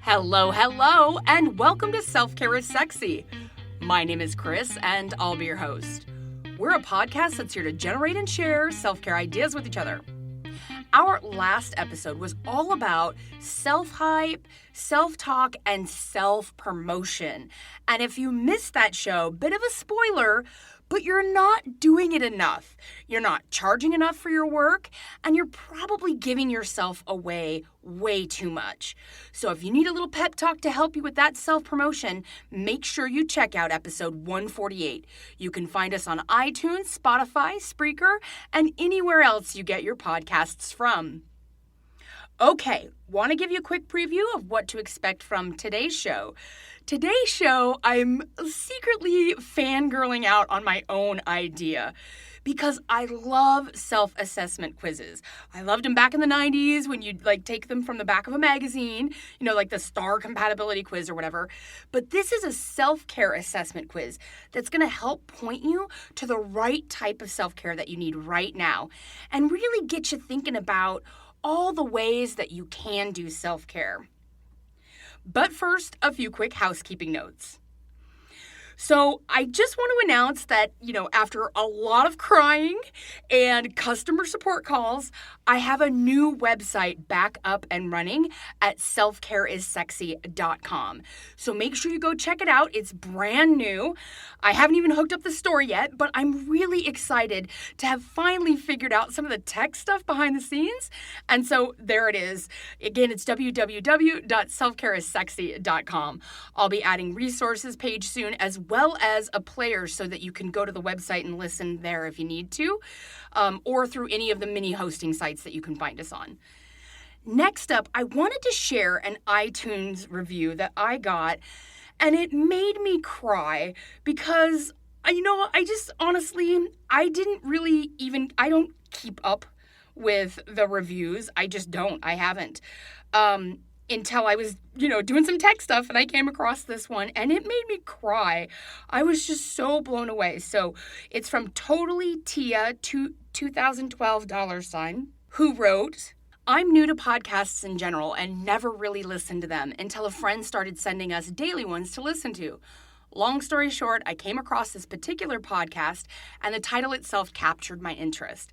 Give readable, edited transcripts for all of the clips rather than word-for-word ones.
Hello, and welcome to Self-Care is Sexy. My name is Chris, and I'll be your host. We're a podcast that's here to generate and share self-care ideas with each other. Our last episode was all about self-hype, self-talk, and self-promotion. And if you missed that show, bit of a spoiler, but you're not doing it enough. You're not charging enough for your work, and you're probably giving yourself away way too much. So if you need a little pep talk to help you with that self-promotion, make sure you check out episode 148. You can find us on iTunes, Spotify, Spreaker, and anywhere else you get your podcasts from. Okay, want to give you a quick preview of what to expect from today's show. Today's show, I'm secretly fangirling out on my own idea because I love self-assessment quizzes. I loved them back in the 90s when you'd take them from the back of a magazine, like the star compatibility quiz or whatever. But this is a self-care assessment quiz that's going to help point you to the right type of self-care that you need right now and really get you thinking about all the ways that you can do self-care. But first, a few quick housekeeping notes. So I just want to announce that, after a lot of crying and customer support calls, I have a new website back up and running at selfcareissexy.com. So make sure you go check it out. It's brand new. I haven't even hooked up the store yet, but I'm really excited to have finally figured out some of the tech stuff behind the scenes. And so there it is. Again, it's www.selfcareissexy.com. I'll be adding resources page soon, as well as a player so that you can go to the website and listen there if you need to, or through any of the mini hosting sites that you can find us on. Next up, I wanted to share an iTunes review that I got, and it made me cry because, I just honestly, I don't keep up with the reviews. I just don't. I haven't. Until I was, doing some tech stuff and I came across this one and it made me cry. I was just so blown away. So it's from Totally Tia, 2012 $, who wrote, "I'm new to podcasts in general and never really listened to them until a friend started sending us daily ones to listen to. Long story short, I came across this particular podcast and the title itself captured my interest.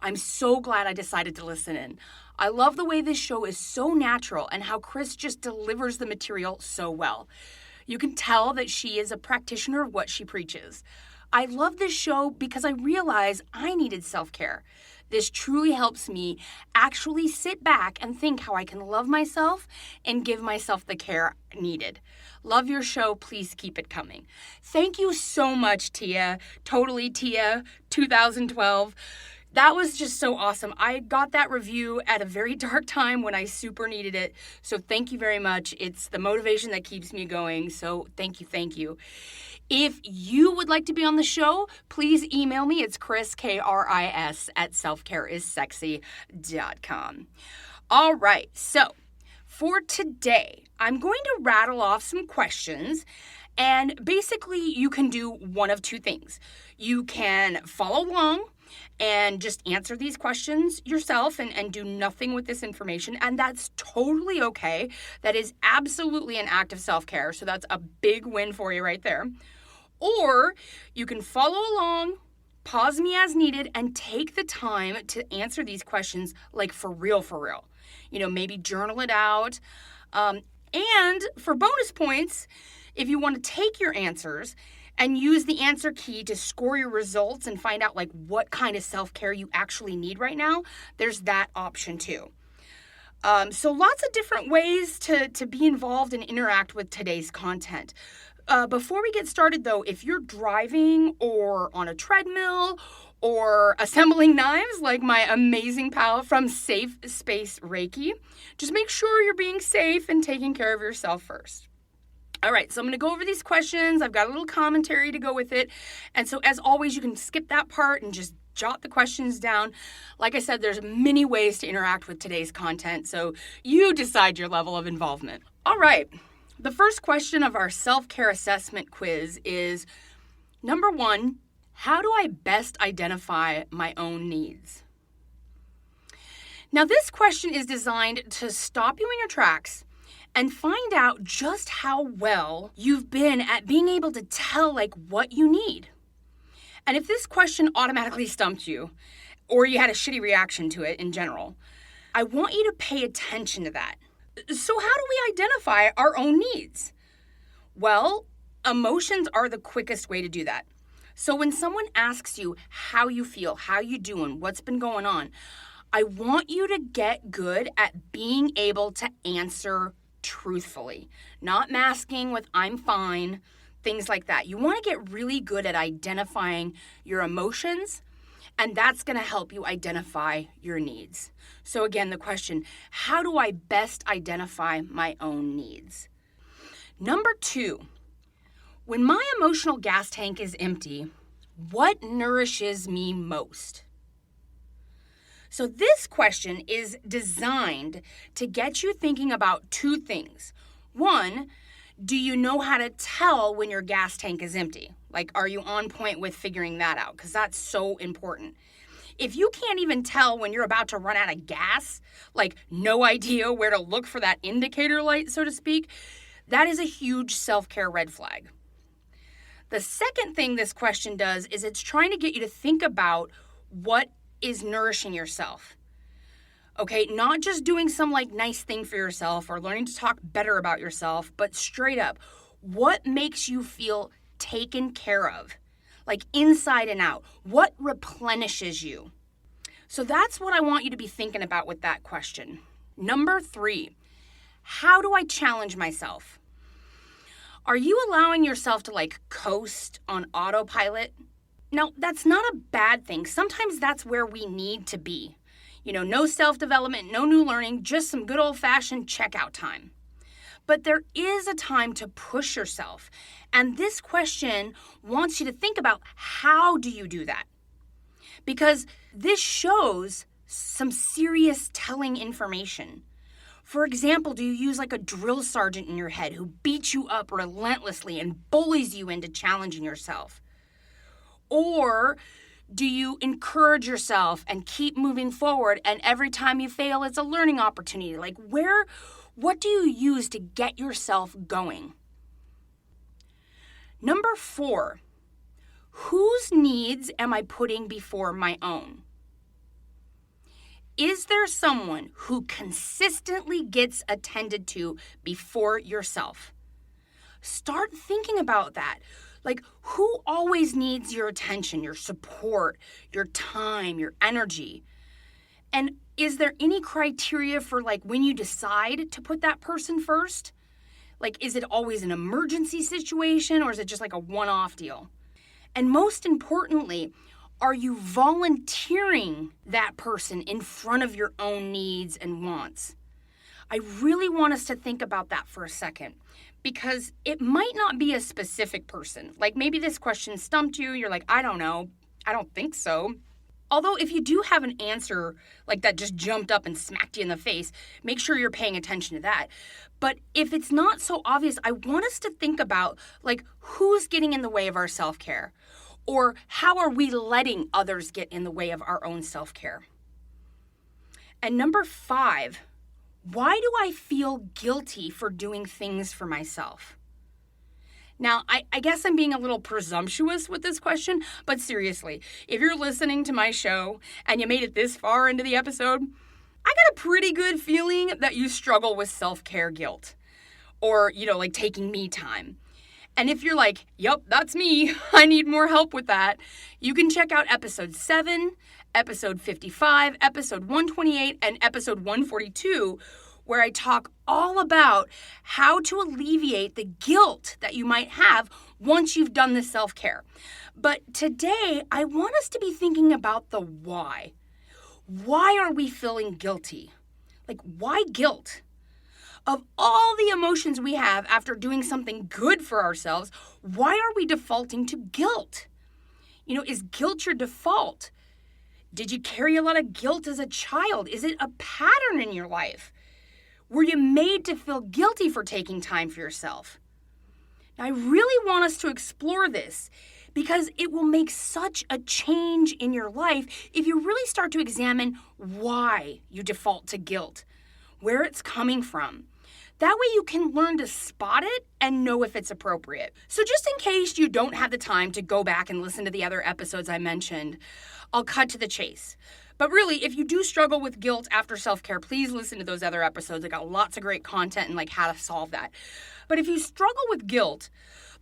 I'm so glad I decided to listen in. I love the way this show is so natural and how Chris just delivers the material so well. You can tell that she is a practitioner of what she preaches. I love this show because I realize I needed self-care. This truly helps me actually sit back and think how I can love myself and give myself the care needed. Love your show. Please keep it coming." Thank you so much, Tia. Totally Tia, 2012. That was just so awesome. I got that review at a very dark time when I super needed it. So thank you very much. It's the motivation that keeps me going. So thank you. If you would like to be on the show, please email me. It's Chris, Kris, at selfcareissexy.com. All right. So for today, I'm going to rattle off some questions. And basically, you can do one of two things. You can follow along and just answer these questions yourself and do nothing with this information. And that's totally okay. That is absolutely an act of self-care. So that's a big win for you right there. Or you can follow along, pause me as needed, and take the time to answer these questions for real. Maybe journal it out. And for bonus points, if you want to take your answers and use the answer key to score your results and find out what kind of self-care you actually need right now, there's that option too. So lots of different ways to be involved and interact with today's content. Before we get started though, if you're driving or on a treadmill or assembling knives like my amazing pal from Safe Space Reiki, just make sure you're being safe and taking care of yourself first. All right, so I'm going to go over these questions. I've got a little commentary to go with it. And so as always, you can skip that part and just jot the questions down. Like I said, there's many ways to interact with today's content, so you decide your level of involvement. All right, the first question of our self-care assessment quiz is, number 1, how do I best identify my own needs? Now, this question is designed to stop you in your tracks and find out just how well you've been at being able to tell what you need. And if this question automatically stumped you, or you had a shitty reaction to it in general, I want you to pay attention to that. So how do we identify our own needs? Well, emotions are the quickest way to do that. So when someone asks you how you feel, how you doing, what's been going on, I want you to get good at being able to answer truthfully, not masking with I'm fine, things like that. You want to get really good at identifying your emotions, and that's going to help you identify your needs. So again, the question, how do I best identify my own needs? Number 2, when my emotional gas tank is empty, what nourishes me most? So this question is designed to get you thinking about 2 things. 1, do you know how to tell when your gas tank is empty? Are you on point with figuring that out? Because that's so important. If you can't even tell when you're about to run out of gas, no idea where to look for that indicator light, so to speak, that is a huge self-care red flag. The second thing this question does is it's trying to get you to think about what is nourishing yourself. Okay, not just doing some nice thing for yourself or learning to talk better about yourself, but straight up, what makes you feel taken care of? Inside and out. What replenishes you? So that's what I want you to be thinking about with that question. Number 3, how do I challenge myself? Are you allowing yourself to coast on autopilot? Now, that's not a bad thing. Sometimes that's where we need to be. No self-development, no new learning, just some good old-fashioned checkout time. But there is a time to push yourself. And this question wants you to think about how do you do that? Because this shows some serious telling information. For example, do you use a drill sergeant in your head who beats you up relentlessly and bullies you into challenging yourself? Or do you encourage yourself and keep moving forward, and every time you fail, it's a learning opportunity? What do you use to get yourself going? Number 4, whose needs am I putting before my own? Is there someone who consistently gets attended to before yourself? Start thinking about that. Who always needs your attention, your support, your time, your energy? And is there any criteria for when you decide to put that person first? Is it always an emergency situation, or is it just a one-off deal? And most importantly, are you volunteering that person in front of your own needs and wants? I really want us to think about that for a second, because it might not be a specific person. Maybe this question stumped you. You're I don't know. I don't think so. Although if you do have an answer that just jumped up and smacked you in the face, make sure you're paying attention to that. But if it's not so obvious, I want us to think about who's getting in the way of our self-care, or how are we letting others get in the way of our own self-care? And number 5, why do I feel guilty for doing things for myself? Now, I guess I'm being a little presumptuous with this question, but seriously, if you're listening to my show and you made it this far into the episode, I got a pretty good feeling that you struggle with self-care guilt, or, taking me time. And if you're yep, that's me, I need more help with that, you can check out episode 7, episode 55, episode 128, and episode 142, where I talk all about how to alleviate the guilt that you might have once you've done the self-care. But today, I want us to be thinking about the why. Why are we feeling guilty? Why guilt? Of all the emotions we have after doing something good for ourselves, why are we defaulting to guilt? Is guilt your default? Did you carry a lot of guilt as a child? Is it a pattern in your life? Were you made to feel guilty for taking time for yourself? Now, I really want us to explore this because it will make such a change in your life if you really start to examine why you default to guilt, where it's coming from. That way you can learn to spot it and know if it's appropriate. So just in case you don't have the time to go back and listen to the other episodes I mentioned, I'll cut to the chase. But really, if you do struggle with guilt after self-care, please listen to those other episodes. I got lots of great content and how to solve that. But if you struggle with guilt,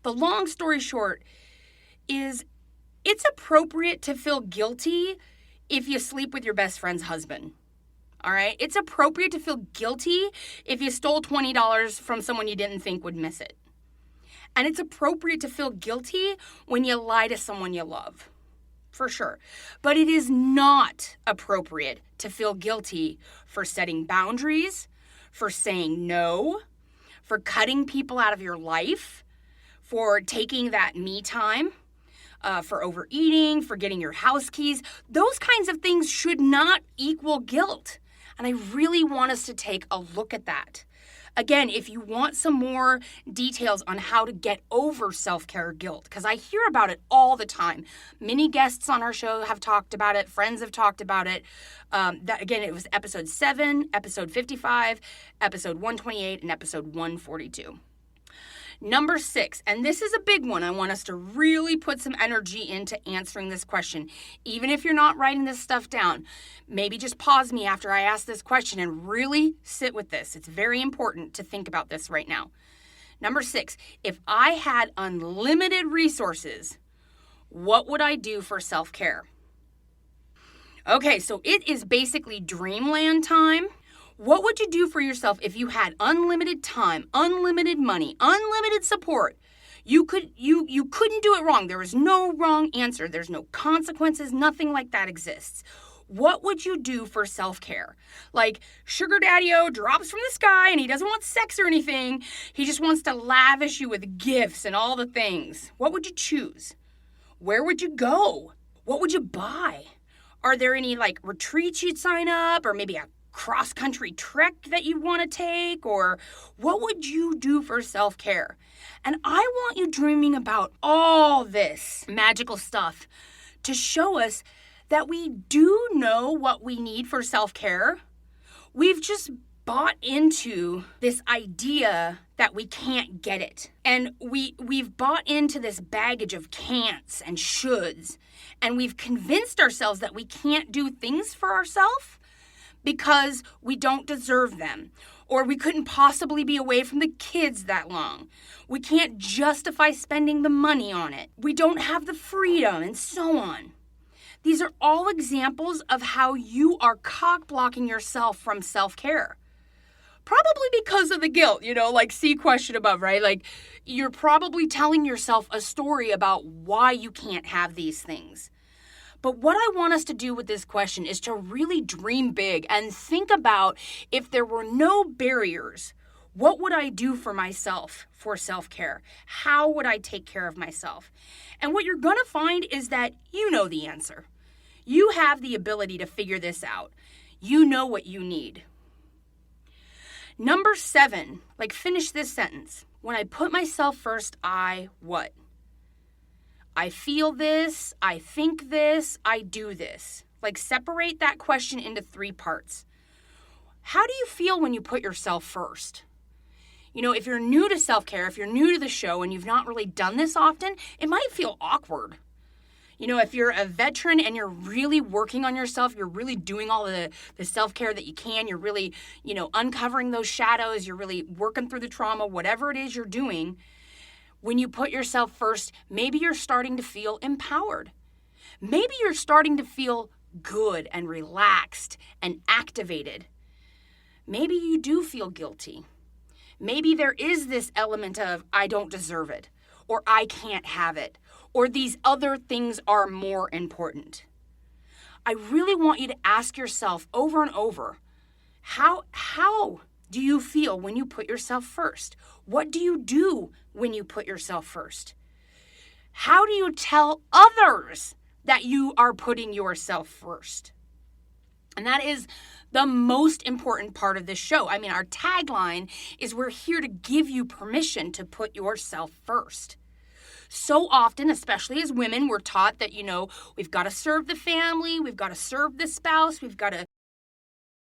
the long story short is it's appropriate to feel guilty if you sleep with your best friend's husband. All right? It's appropriate to feel guilty if you stole $20 from someone you didn't think would miss it. And it's appropriate to feel guilty when you lie to someone you love. For sure. But it is not appropriate to feel guilty for setting boundaries, for saying no, for cutting people out of your life, for taking that me time, for overeating, for getting your house keys. Those kinds of things should not equal guilt. And I really want us to take a look at that. Again, if you want some more details on how to get over self-care guilt, because I hear about it all the time. Many guests on our show have talked about it. Friends have talked about it. It was episode 7, episode 55, episode 128, and episode 142. Number 6, and this is a big one. I want us to really put some energy into answering this question. Even if you're not writing this stuff down, maybe just pause me after I ask this question and really sit with this. It's very important to think about this right now. Number 6, if I had unlimited resources, what would I do for self-care? Okay, so it is basically Dreamland time. What would you do for yourself if you had unlimited time, unlimited money, unlimited support? You couldn't do it wrong. There is no wrong answer. There's no consequences. Nothing like that exists. What would you do for self-care? Like Sugar Daddy-O drops from the sky and he doesn't want sex or anything. He just wants to lavish you with gifts and all the things. What would you choose? Where would you go? What would you buy? Are there any retreats you'd sign up, or maybe a cross-country trek that you want to take? Or what would you do for self-care? And I want you dreaming about all this magical stuff to show us that we do know what we need for self-care. We've just bought into this idea that we can't get it. And we've bought into this baggage of can'ts and shoulds. And we've convinced ourselves that we can't do things for ourselves because we don't deserve them, or we couldn't possibly be away from the kids that long. We can't justify spending the money on it. We don't have the freedom, and so on. These are all examples of how you are cock-blocking yourself from self-care. Probably because of the guilt, see question above, right? You're probably telling yourself a story about why you can't have these things. But what I want us to do with this question is to really dream big and think about, if there were no barriers, what would I do for myself for self-care? How would I take care of myself? And what you're going to find is that you know the answer. You have the ability to figure this out. You know what you need. Number 7, finish this sentence. When I put myself first, I what? I feel this, I think this, I do this. Separate that question into 3 parts. How do you feel when you put yourself first? If you're new to self-care, if you're new to the show and you've not really done this often, it might feel awkward. If you're a veteran and you're really working on yourself, you're really doing all the self-care that you can, you're really, uncovering those shadows, you're really working through the trauma, whatever it is you're doing. When you put yourself first, maybe you're starting to feel empowered. Maybe you're starting to feel good and relaxed and activated. Maybe you do feel guilty. Maybe there is this element of, I don't deserve it, or I can't have it, or these other things are more important. I really want you to ask yourself over and over, how do you feel when you put yourself first? What do you do when you put yourself first? How do you tell others that you are putting yourself first? And that is the most important part of this show. Our tagline is, we're here to give you permission to put yourself first. So often, especially as women, we're taught that, we've got to serve the family, we've got to serve the spouse, we've got to